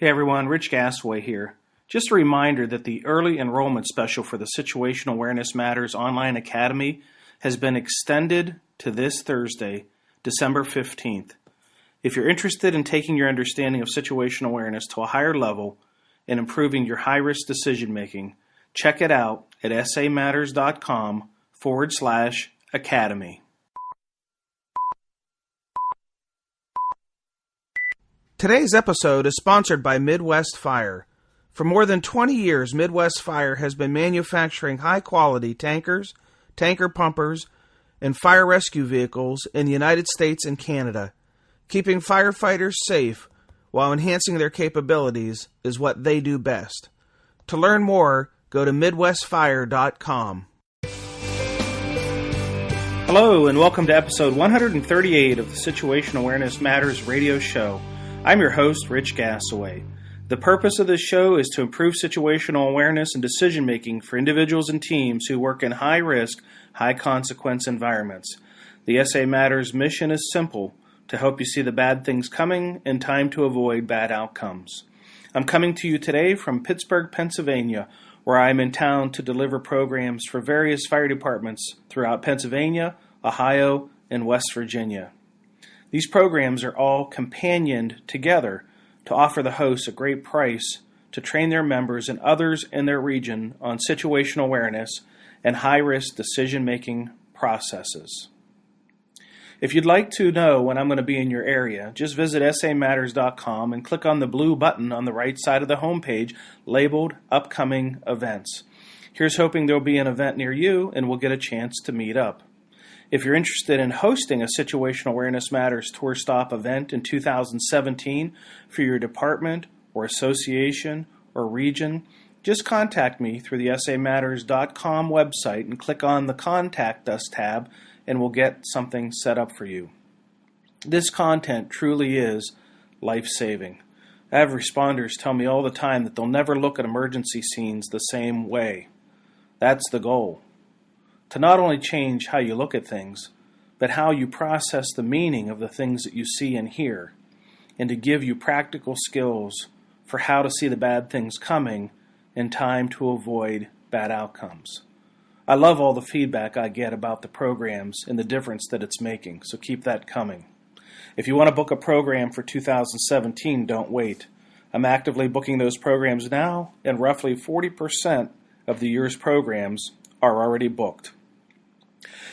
Hey everyone, Rich Gasaway here. Just a reminder that the early enrollment special for the Situational Awareness Matters Online Academy has been extended to this Thursday, December 15th. If you're interested in taking your understanding of situational awareness to a higher level and improving your high-risk decision-making, check it out at samatters.com/academy. Today's episode is sponsored by Midwest Fire. For more than 20 years, Midwest Fire has been manufacturing high-quality tankers, tanker pumpers, and fire rescue vehicles in the United States and Canada. Keeping firefighters safe while enhancing their capabilities is what they do best. To learn more, go to MidwestFire.com. Hello, and welcome to episode 138 of the Situational Awareness Matters radio show. I'm your host, Rich Gasaway. The purpose of this show is to improve situational awareness and decision-making for individuals and teams who work in high-risk, high-consequence environments. The SA Matters mission is simple: to help you see the bad things coming in time to avoid bad outcomes. I'm coming to you today from Pittsburgh, Pennsylvania, where I'm in town to deliver programs for various fire departments throughout Pennsylvania, Ohio, and West Virginia. These programs are all companioned together to offer the hosts a great price to train their members and others in their region on situational awareness and high-risk decision-making processes. If you'd like to know when I'm going to be in your area, just visit samatters.com and click on the blue button on the right side of the homepage labeled Upcoming Events. Here's hoping there'll be an event near you and we'll get a chance to meet up. If you're interested in hosting a Situational Awareness Matters Tour Stop event in 2017 for your department or association or region, just contact me through the samatters.com website and click on the Contact Us tab and we'll get something set up for you. This content truly is life-saving. I have responders tell me all the time that they'll never look at emergency scenes the same way. That's the goal. To not only change how you look at things, but how you process the meaning of the things that you see and hear, and to give you practical skills for how to see the bad things coming in time to avoid bad outcomes. I love all the feedback I get about the programs and the difference that it's making, so keep that coming. If you want to book a program for 2017, don't wait. I'm actively booking those programs now, and roughly 40% of the year's programs are already booked.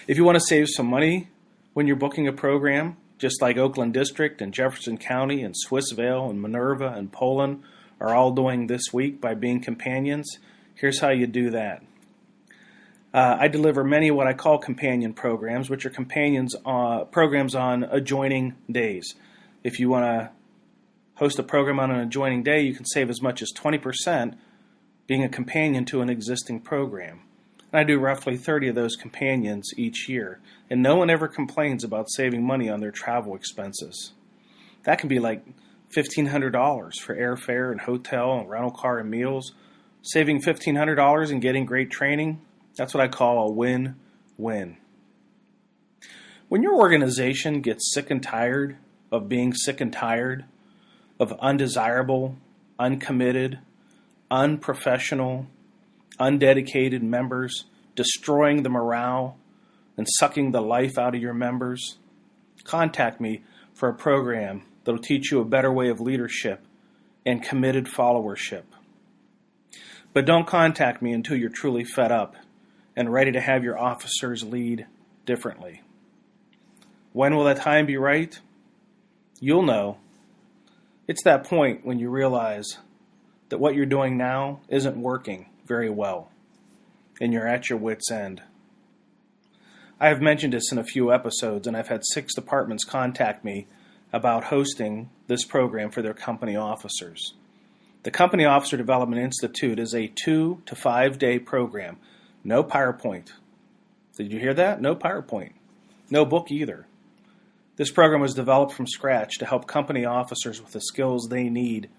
If you want to save some money when you're booking a program, just like Oakland District and Jefferson County and Swissvale and Minerva and Poland are all doing this week by being companions, here's how you do that. I deliver many of what I call companion programs, which are programs on adjoining days. If you want to host a program on an adjoining day, you can save as much as 20% being a companion to an existing program. I do roughly 30 of those companions each year, and no one ever complains about saving money on their travel expenses. That can be like $1,500 for airfare and hotel and rental car and meals. Saving $1,500 and getting great training, that's what I call a win-win. When your organization gets sick and tired of being sick and tired of undesirable, uncommitted, unprofessional, undedicated members destroying the morale and sucking the life out of your members, contact me for a program that will teach you a better way of leadership and committed followership. But don't contact me until you're truly fed up and ready to have your officers lead differently. When will that time be right? You'll know. It's that point when you realize that what you're doing now isn't working very well, and you're at your wit's end. I have mentioned this in a few episodes, and I've had 6 departments contact me about hosting this program for their company officers. The Company Officer Development Institute is a 2 to 5 day program. No PowerPoint. Did you hear that? No PowerPoint. No book either. This program was developed from scratch to help company officers with the skills they need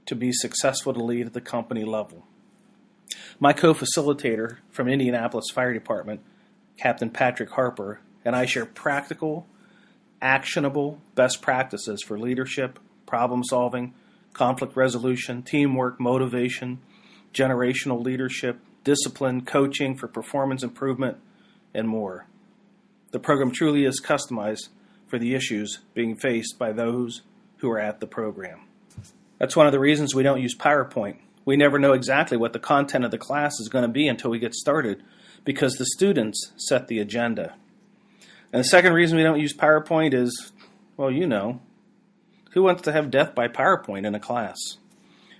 to be successful to lead at the company level. My co-facilitator from Indianapolis Fire Department, Captain Patrick Harper, and I share practical, actionable best practices for leadership, problem solving, conflict resolution, teamwork, motivation, generational leadership, discipline, coaching for performance improvement, and more. The program truly is customized for the issues being faced by those who are at the program. That's one of the reasons we don't use PowerPoint. We never know exactly what the content of the class is going to be until we get started, because the students set the agenda. And the second reason we don't use PowerPoint is, well, you know, who wants to have death by PowerPoint in a class?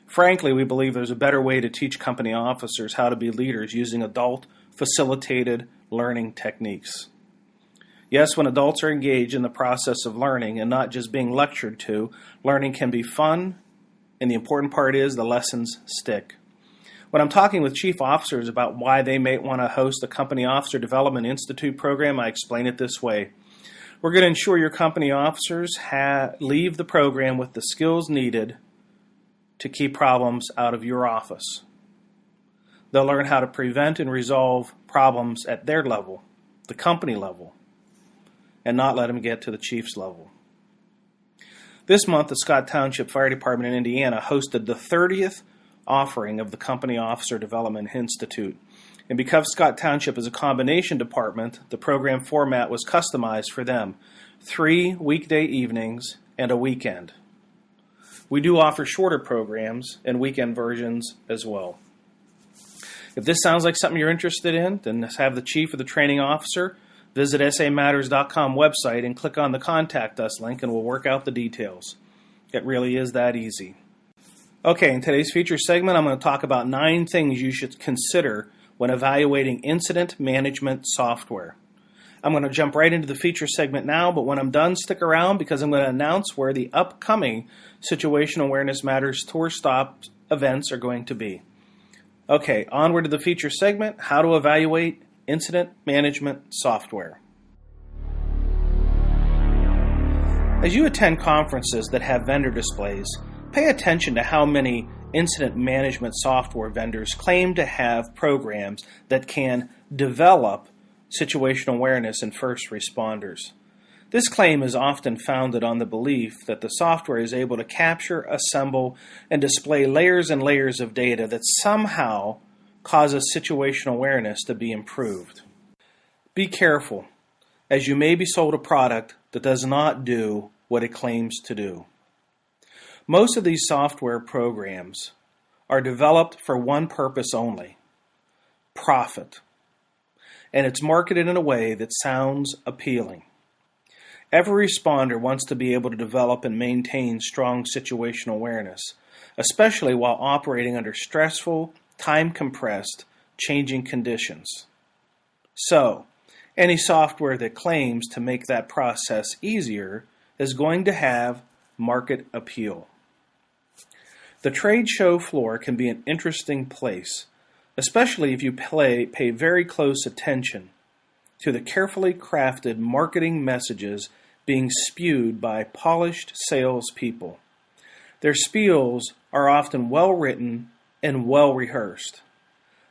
Frankly, we believe there's a better way to teach company officers how to be leaders using adult-facilitated learning techniques. Yes, when adults are engaged in the process of learning and not just being lectured to, learning can be fun, and the important part is the lessons stick. When I'm talking with chief officers about why they may want to host a Company Officer Development Institute program, I explain it this way. We're going to ensure your company officers leave the program with the skills needed to keep problems out of your office. They'll learn how to prevent and resolve problems at their level, the company level, and not let them get to the chief's level. This month, the Scott Township Fire Department in Indiana hosted the 30th offering of the Company Officer Development Institute. And because Scott Township is a combination department, the program format was customized for them. 3 weekday evenings and a weekend. We do offer shorter programs and weekend versions as well. If this sounds like something you're interested in, then have the chief or the training officer visit samatters.com website and click on the Contact Us link, and we'll work out the details. It really is that easy. Okay, in today's feature segment, I'm going to talk about 9 things you should consider when evaluating incident management software. I'm going to jump right into the feature segment now, but when I'm done, stick around because I'm going to announce where the upcoming Situational Awareness Matters tour stop events are going to be. Okay, onward to the feature segment, how to evaluate incident management software. As you attend conferences that have vendor displays, pay attention to how many incident management software vendors claim to have programs that can develop situational awareness in first responders. This claim is often founded on the belief that the software is able to capture, assemble, and display layers and layers of data that somehow causes situational awareness to be improved. Be careful, as you may be sold a product that does not do what it claims to do. Most of these software programs are developed for one purpose only: profit. And it's marketed in a way that sounds appealing. Every responder wants to be able to develop and maintain strong situational awareness, especially while operating under stressful, time-compressed, changing conditions. So, any software that claims to make that process easier is going to have market appeal. The trade show floor can be an interesting place, especially if you pay very close attention to the carefully crafted marketing messages being spewed by polished salespeople. Their spiels are often well-written and well-rehearsed.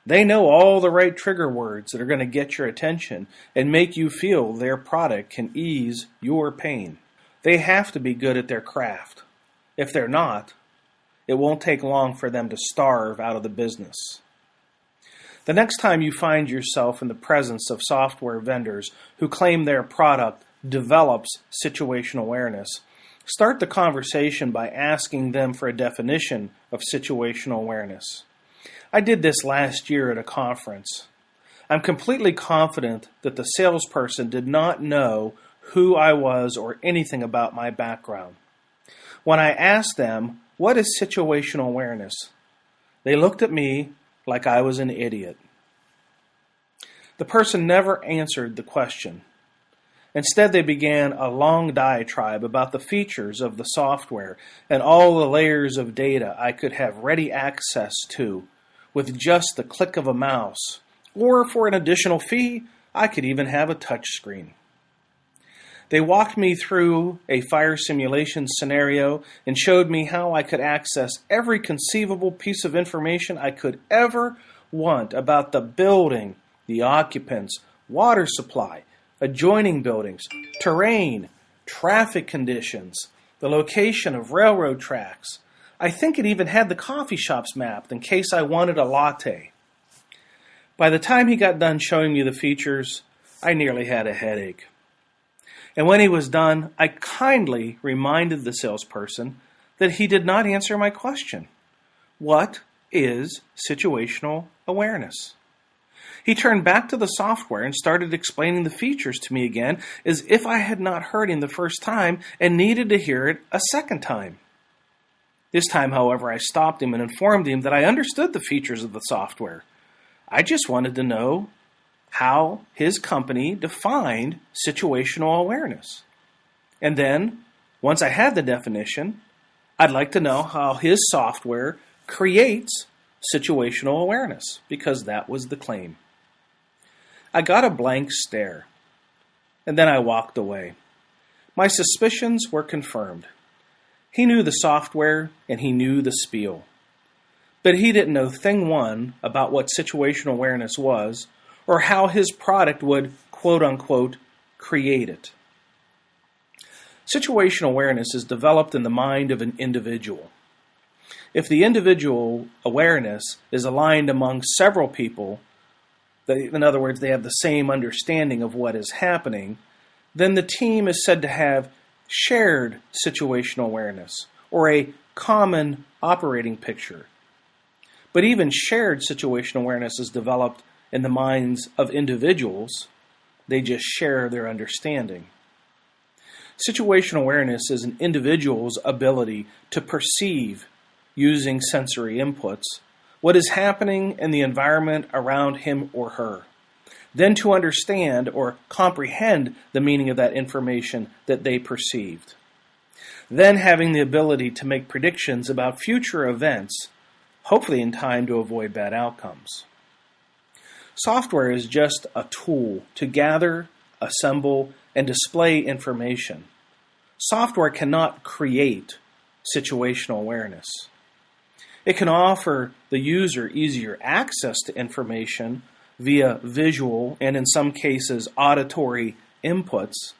They know all the right trigger words that are going to get your attention and make you feel their product can ease your pain. They have to be good at their craft. If they're not, it won't take long for them to starve out of the business. The next time you find yourself in the presence of software vendors who claim their product develops situational awareness, start the conversation by asking them for a definition of situational awareness. I did this last year at a conference. I'm completely confident that the salesperson did not know who I was or anything about my background. When I asked them, "What is situational awareness?" they looked at me like I was an idiot. The person never answered the question. Instead, they began a long diatribe about the features of the software and all the layers of data I could have ready access to with just the click of a mouse, or for an additional fee, I could even have a touch screen. They walked me through a fire simulation scenario and showed me how I could access every conceivable piece of information I could ever want about the building, the occupants, water supply, adjoining buildings, terrain, traffic conditions, the location of railroad tracks, I think it even had the coffee shops mapped in case I wanted a latte. By the time he got done showing me the features, I nearly had a headache. And when he was done, I kindly reminded the salesperson that he did not answer my question. What is situational awareness? He turned back to the software and started explaining the features to me again as if I had not heard him the first time and needed to hear it a second time. This time, however, I stopped him and informed him that I understood the features of the software. I just wanted to know how his company defined situational awareness. And then, once I had the definition, I'd like to know how his software creates situational awareness, because that was the claim. I got a blank stare, and then I walked away. My suspicions were confirmed. He knew the software, and he knew the spiel. But he didn't know thing one about what situational awareness was, or how his product would, quote-unquote, create it. Situational awareness is developed in the mind of an individual. If the individual awareness is aligned among several people, in other words, they have the same understanding of what is happening, then the team is said to have shared situational awareness, or a common operating picture. But even shared situational awareness is developed in the minds of individuals. They just share their understanding. Situational awareness is an individual's ability to perceive, using sensory inputs, what is happening in the environment around him or her, then to understand or comprehend the meaning of that information that they perceived, then having the ability to make predictions about future events, hopefully in time to avoid bad outcomes. Software is just a tool to gather, assemble, and display information. Software cannot create situational awareness. It can offer the user easier access to information via visual and in some cases auditory inputs.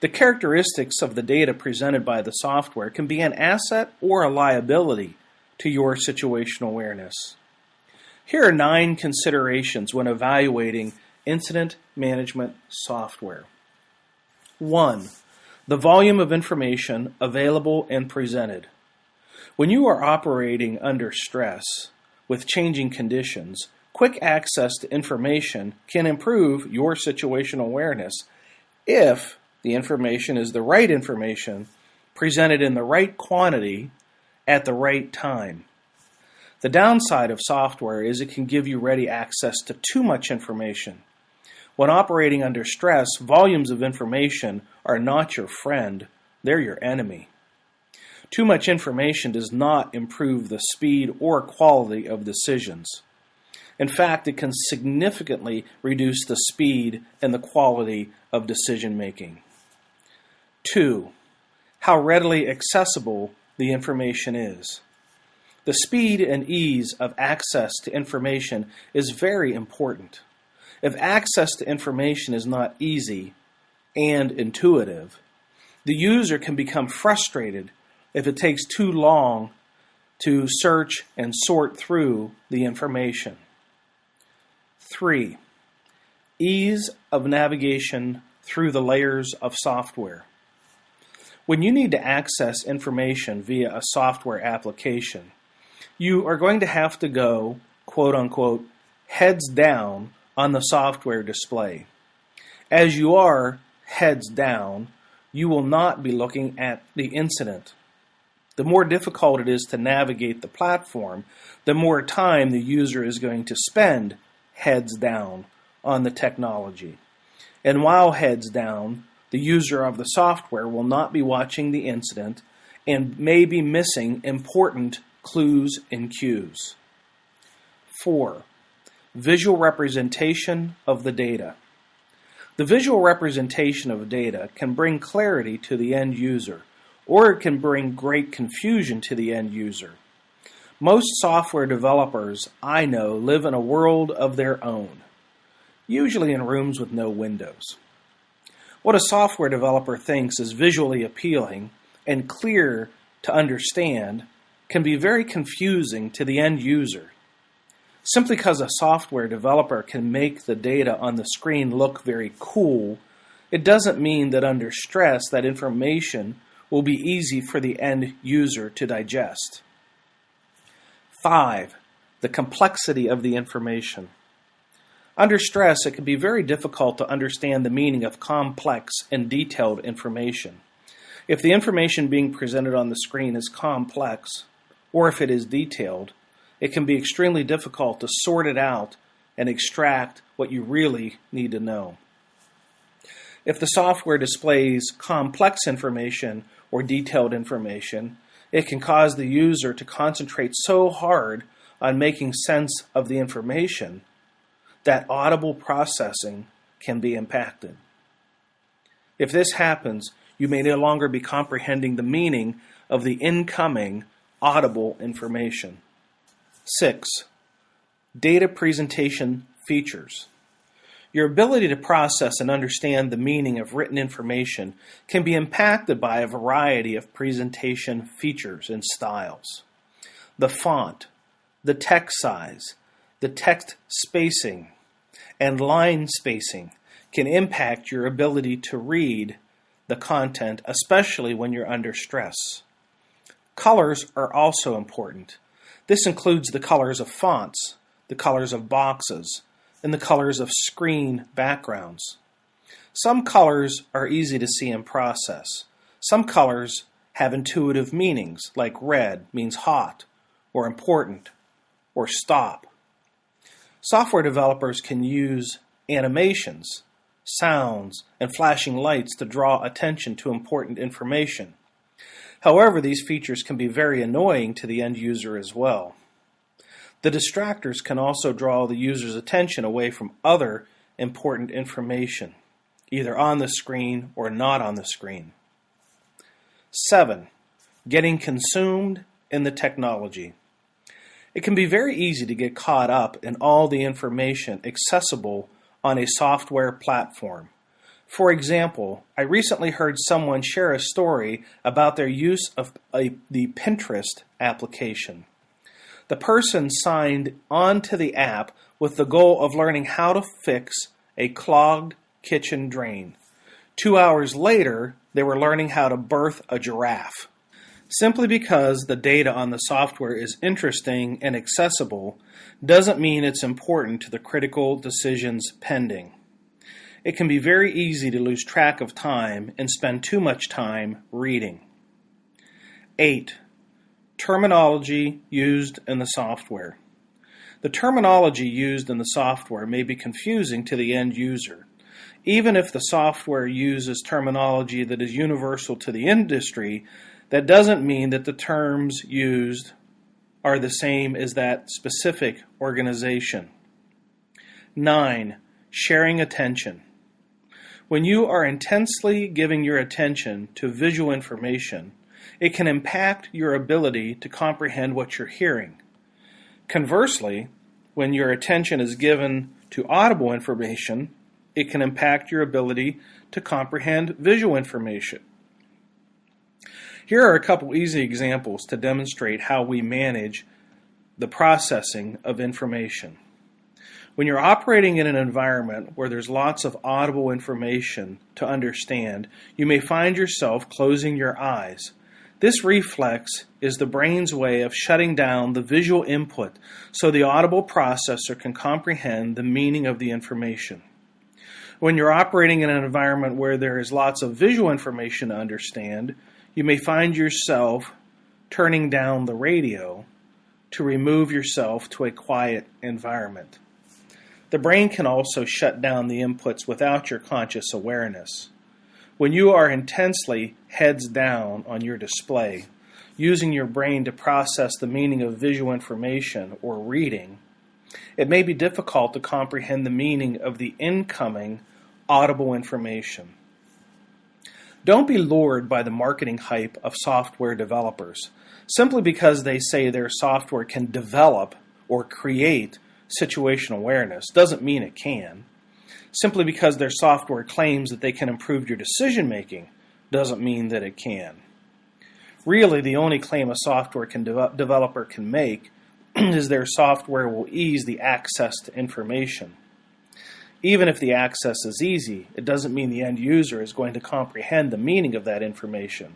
The characteristics of the data presented by the software can be an asset or a liability to your situational awareness. Here are 9 considerations when evaluating incident management software. 1. The volume of information available and presented. When you are operating under stress with changing conditions, quick access to information can improve your situational awareness if the information is the right information presented in the right quantity at the right time. The downside of software is it can give you ready access to too much information. When operating under stress, volumes of information are not your friend, they're your enemy. Too much information does not improve the speed or quality of decisions. In fact, it can significantly reduce the speed and the quality of decision making. 2. How readily accessible the information is. The speed and ease of access to information is very important. If access to information is not easy and intuitive, the user can become frustrated if it takes too long to search and sort through the information. 3. Ease of navigation through the layers of software. When you need to access information via a software application, you are going to have to go, quote-unquote, heads down on the software display. As you are heads down, you will not be looking at the incident. The more difficult it is to navigate the platform, the more time the user is going to spend heads down on the technology. And while heads down, the user of the software will not be watching the incident and may be missing important clues and cues. 4. Visual representation of the data. The visual representation of data can bring clarity to the end user, or it can bring great confusion to the end user. Most software developers I know live in a world of their own, usually in rooms with no windows. What a software developer thinks is visually appealing and clear to understand can be very confusing to the end user. Simply because a software developer can make the data on the screen look very cool, it doesn't mean that under stress that information will be easy for the end user to digest. 5. The complexity of the information. Under stress, it can be very difficult to understand the meaning of complex and detailed information. If the information being presented on the screen is complex, or if it is detailed, it can be extremely difficult to sort it out and extract what you really need to know. If the software displays complex information or detailed information, it can cause the user to concentrate so hard on making sense of the information that audible processing can be impacted. If this happens, you may no longer be comprehending the meaning of the incoming audible information. 6. Data presentation features. Your ability to process and understand the meaning of written information can be impacted by a variety of presentation features and styles. The font, the text size, the text spacing, and line spacing can impact your ability to read the content, especially when you're under stress. Colors are also important. This includes the colors of fonts, the colors of boxes, and the colors of screen backgrounds. Some colors are easy to see and process. Some colors have intuitive meanings, like red means hot, or important, or stop. Software developers can use animations, sounds, and flashing lights to draw attention to important information. However, these features can be very annoying to the end user as well. The distractors can also draw the user's attention away from other important information, either on the screen or not on the screen. 7. Getting consumed in the technology. It can be very easy to get caught up in all the information accessible on a software platform. For example, I recently heard someone share a story about their use of the Pinterest application. The person signed onto the app with the goal of learning how to fix a clogged kitchen drain. 2 hours later, they were learning how to birth a giraffe. Simply because the data on the software is interesting and accessible doesn't mean it's important to the critical decisions pending. It can be very easy to lose track of time and spend too much time reading. 8. Terminology used in the software. The terminology used in the software may be confusing to the end user. Even if the software uses terminology that is universal to the industry, that doesn't mean that the terms used are the same as that specific organization. 9. Sharing attention. When you are intensely giving your attention to visual information, it can impact your ability to comprehend what you're hearing. Conversely, when your attention is given to audible information, it can impact your ability to comprehend visual information. Here are a couple easy examples to demonstrate how we manage the processing of information. When you're operating in an environment where there's lots of audible information to understand, you may find yourself closing your eyes. This reflex is the brain's way of shutting down the visual input so the audible processor can comprehend the meaning of the information. When you're operating in an environment where there is lots of visual information to understand, you may find yourself turning down the radio to remove yourself to a quiet environment. The brain can also shut down the inputs without your conscious awareness. When you are intensely heads down on your display, using your brain to process the meaning of visual information or reading, it may be difficult to comprehend the meaning of the incoming audible information. Don't be lured by the marketing hype of software developers. Simply because they say their software can develop or create situational awareness doesn't mean it can. Simply because their software claims that they can improve your decision making doesn't mean that it can. Really, the only claim a software developer can make is their software will ease the access to information. Even if the access is easy, it doesn't mean the end user is going to comprehend the meaning of that information.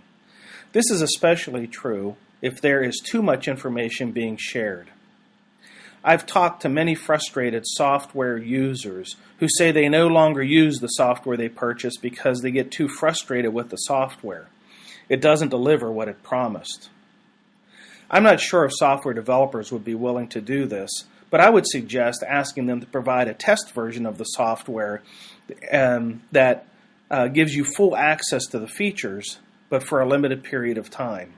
This is especially true if there is too much information being shared. I've talked to many frustrated software users who say they no longer use the software they purchased because they get too frustrated with the software. It doesn't deliver what it promised. I'm not sure if software developers would be willing to do this, but I would suggest asking them to provide a test version of the software that gives you full access to the features, but for a limited period of time.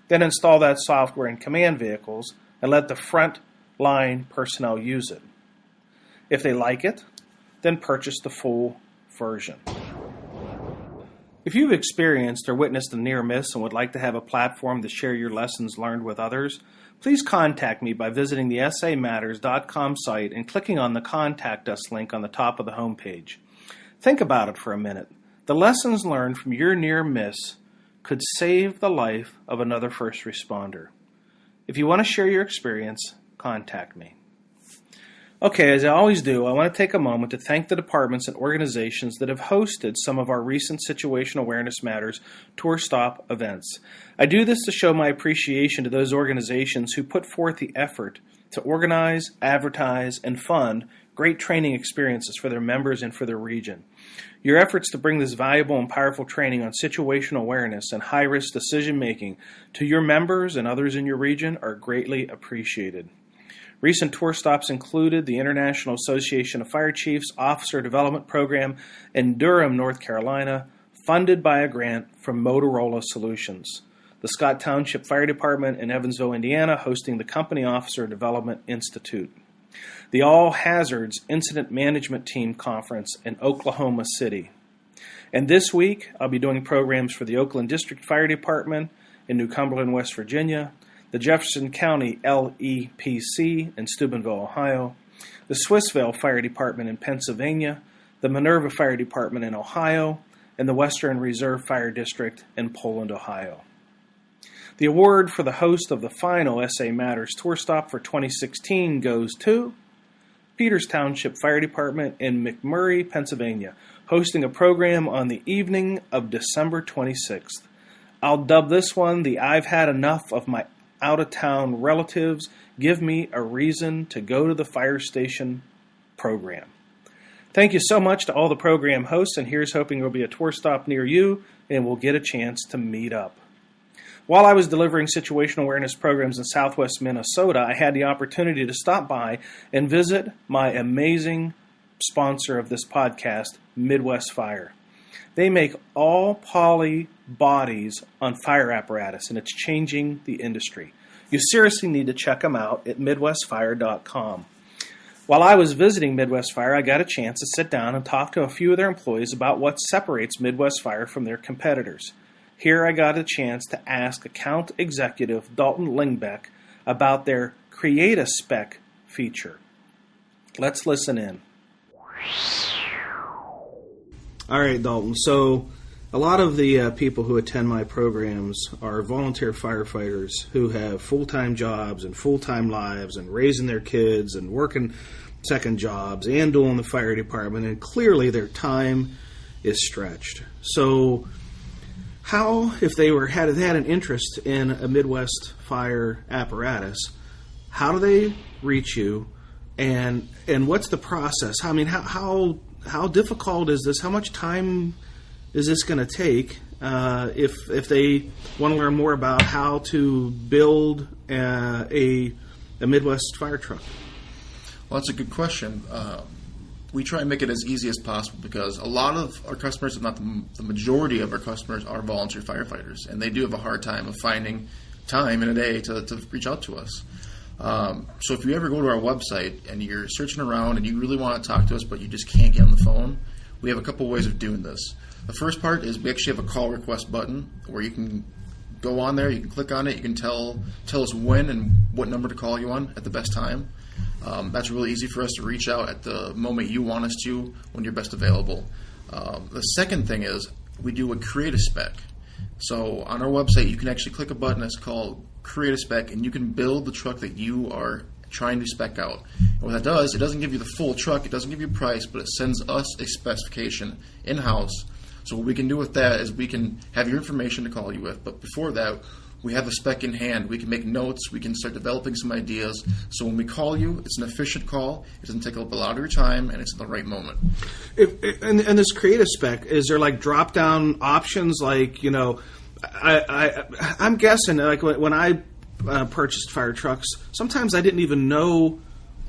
Then install that software in command vehicles and let the front-line personnel use it. If they like it, then purchase the full version. If you've experienced or witnessed a near miss and would like to have a platform to share your lessons learned with others, please contact me by visiting the samatters.com site and clicking on the Contact Us link on the top of the homepage. Think about it for a minute. The lessons learned from your near miss could save the life of another first responder. If you want to share your experience, contact me. Okay, as I always do, I want to take a moment to thank the departments and organizations that have hosted some of our recent Situational Awareness Matters tour stop events. I do this to show my appreciation to those organizations who put forth the effort to organize, advertise, and fund great training experiences for their members and for their region. Your efforts to bring this valuable and powerful training on situational awareness and high-risk decision-making to your members and others in your region are greatly appreciated. Recent tour stops included the International Association of Fire Chiefs Officer Development Program in Durham, North Carolina, funded by a grant from Motorola Solutions. The Scott Township Fire Department in Evansville, Indiana, hosting the Company Officer Development Institute. The All Hazards Incident Management Team Conference in Oklahoma City. And this week, I'll be doing programs for the Oakland District Fire Department in New Cumberland, West Virginia, the Jefferson County LEPC in Steubenville, Ohio, the Swissvale Fire Department in Pennsylvania, the Minerva Fire Department in Ohio, and the Western Reserve Fire District in Poland, Ohio. The award for the host of the final SA Matters tour stop for 2016 goes to Peters Township Fire Department in McMurray, Pennsylvania, hosting a program on the evening of December 26th. I'll dub this one the I've Had Enough of My Out-of-Town Relatives Give Me a Reason to Go to the Fire Station program. Thank you so much to all the program hosts, and here's hoping there will be a tour stop near you and we'll get a chance to meet up. While I was delivering situational awareness programs in southwest Minnesota, I had the opportunity to stop by and visit my amazing sponsor of this podcast, Midwest Fire. They make all poly bodies on fire apparatus, and it's changing the industry. You seriously need to check them out at MidwestFire.com. While I was visiting Midwest Fire, I got a chance to sit down and talk to a few of their employees about what separates Midwest Fire from their competitors. Here I got a chance to ask account executive Dalton Lingbeck about their Create a Spec feature. Let's listen in. All right, Dalton. So a lot of the people who attend my programs are volunteer firefighters who have full-time jobs and full-time lives and raising their kids and working second jobs and doing the fire department, and clearly their time is stretched. So how, if they had an interest in a Midwest Fire apparatus, how do they reach you, and what's the process? I mean, how difficult is this? How much time is this going to take if they want to learn more about how to build a Midwest Fire truck? Well, that's a good question. We try and make it as easy as possible because a lot of our customers, if not the majority of our customers, are volunteer firefighters, and they do have a hard time of finding time in a day to reach out to us. So if you ever go to our website and you're searching around and you really want to talk to us but you just can't get on the phone, we have a couple ways of doing this. The first part is we actually have a call request button where you can go on there, you can click on it, you can tell us when and what number to call you on at the best time. That's really easy for us to reach out at the moment you want us to, when you're best available. The second thing is we do a Create a Spec. So on our website, you can actually click a button that's called Create a Spec, and you can build the truck that you are trying to spec out. And what that does, it doesn't give you the full truck, it doesn't give you price, but it sends us a specification in-house. So what we can do with that is we can have your information to call you with, but before that, we have the spec in hand. We can make notes. We can start developing some ideas. So when we call you, it's an efficient call. It doesn't take up a lot of your time, and it's at the right moment. And this creative spec, is there like drop-down options? Like, you know, I'm guessing like when I purchased fire trucks, sometimes I didn't even know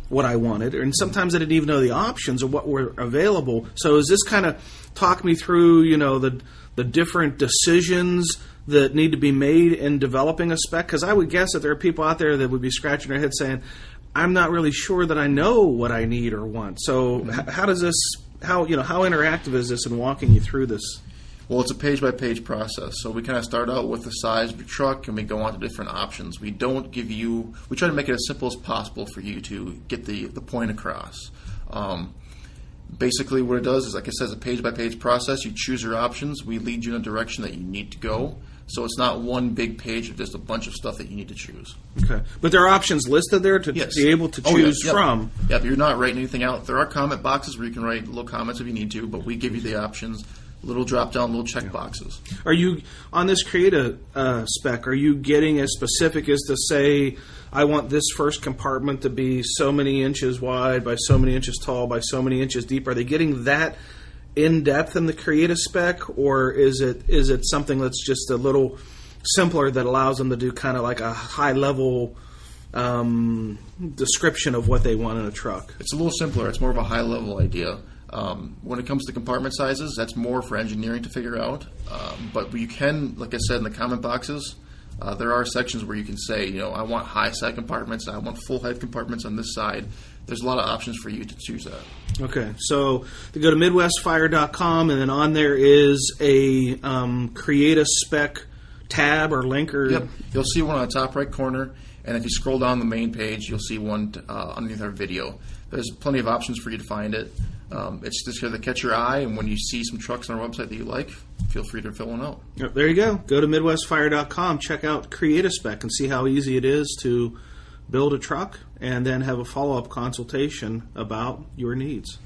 what I wanted, and sometimes I didn't even know the options of what were available. So is this kind of talk me through, you know, the different decisions that need to be made in developing a spec? Because I would guess that there are people out there that would be scratching their head saying, I'm not really sure that I know what I need or want. So how does this, how interactive is this in walking you through this? Well, it's a page-by-page process. So we kind of start out with the size of your truck, and we go on to different options. We try to make it as simple as possible for you to get the point across. Basically, what it does is, like I said, it's a page-by-page process. You choose your options. We lead you in a direction that you need to go. So it's not one big page of just a bunch of stuff that you need to choose. Okay. But there are options listed there to be able to choose from. Yeah, but you're not writing anything out. There are comment boxes where you can write little comments if you need to, but we give you the options, little drop-down, little check boxes. Are you, on this creative spec, are you getting as specific as to say, I want this first compartment to be so many inches wide by so many inches tall by so many inches deep? Are they getting that in depth in the creative spec, or is it something that's just a little simpler that allows them to do kind of like a high level description of what they want in a truck? It's a little simpler. It's more of a high level idea. When it comes to compartment sizes, that's more for engineering to figure out. But you can, like I said, in the comment boxes, there are sections where you can say, you know, I want high side compartments, I want full height compartments on this side. There's a lot of options for you to choose that. Okay, so you go to MidwestFire.com, and then on there is a create a spec tab or link. Yep, you'll see one on the top right corner, and if you scroll down the main page, you'll see one underneath our video. There's plenty of options for you to find it. It's just going to catch your eye, and when you see some trucks on our website that you like, feel free to fill one out. Yep, there you go. Go to MidwestFire.com, check out Create a Spec, and see how easy it is to build a truck and then have a follow-up consultation about your needs.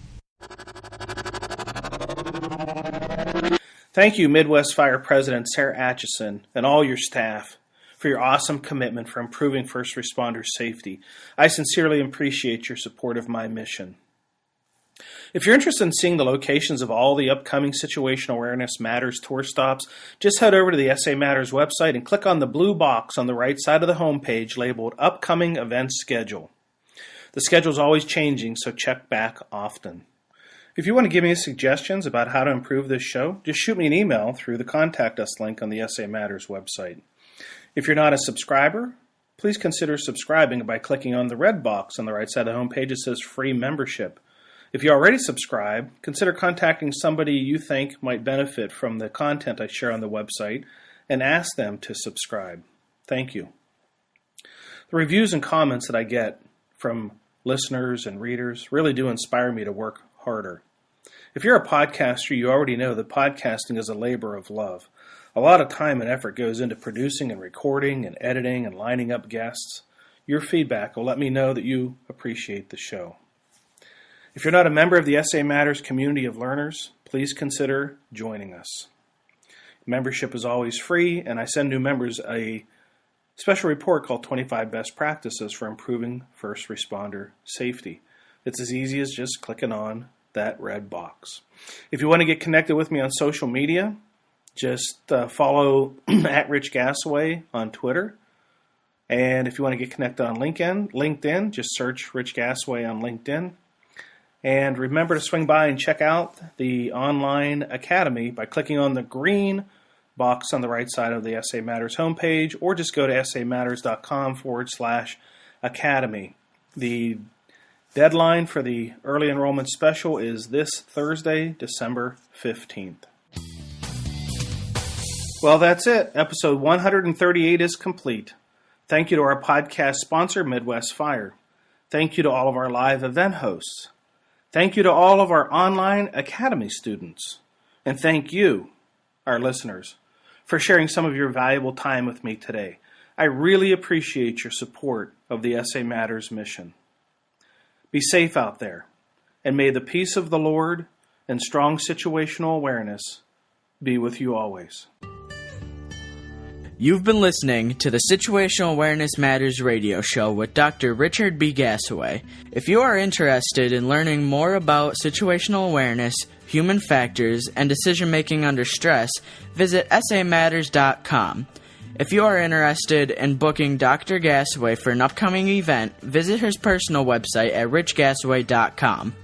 Thank you, Midwest Fire President Sarah Atchison, and all your staff for your awesome commitment for improving first responder safety. I sincerely appreciate your support of my mission. If you're interested in seeing the locations of all the upcoming Situational Awareness Matters tour stops, just head over to the SA Matters website and click on the blue box on the right side of the homepage labeled Upcoming Events Schedule. The schedule is always changing, so check back often. If you want to give me suggestions about how to improve this show, just shoot me an email through the Contact Us link on the SA Matters website. If you're not a subscriber, please consider subscribing by clicking on the red box on the right side of the homepage that says Free Membership. If you already subscribe, consider contacting somebody you think might benefit from the content I share on the website and ask them to subscribe. Thank you. The reviews and comments that I get from listeners and readers really do inspire me to work harder. If you're a podcaster, you already know that podcasting is a labor of love. A lot of time and effort goes into producing and recording and editing and lining up guests. Your feedback will let me know that you appreciate the show. If you're not a member of the SA Matters community of learners, please consider joining us. Membership is always free, and I send new members a special report called 25 Best Practices for Improving First Responder Safety. It's as easy as just clicking on that red box. If you want to get connected with me on social media, just follow at Rich Gasaway on Twitter. And if you want to get connected on LinkedIn, just search Rich Gasaway on LinkedIn. And remember to swing by and check out the online academy by clicking on the green box on the right side of the SA Matters homepage, or just go to samatters.com/academy. The deadline for the early enrollment special is this Thursday, December 15th. Well, that's it. Episode 138 is complete. Thank you to our podcast sponsor, Midwest Fire. Thank you to all of our live event hosts. Thank you to all of our online academy students. And thank you, our listeners, for sharing some of your valuable time with me today. I really appreciate your support of the SA Matters mission. Be safe out there, and may the peace of the Lord and strong situational awareness be with you always. You've been listening to the Situational Awareness Matters radio show with Dr. Richard B. Gasaway. If you are interested in learning more about situational awareness, human factors, and decision-making under stress, visit samatters.com. If you are interested in booking Dr. Gasaway for an upcoming event, visit his personal website at richgasaway.com.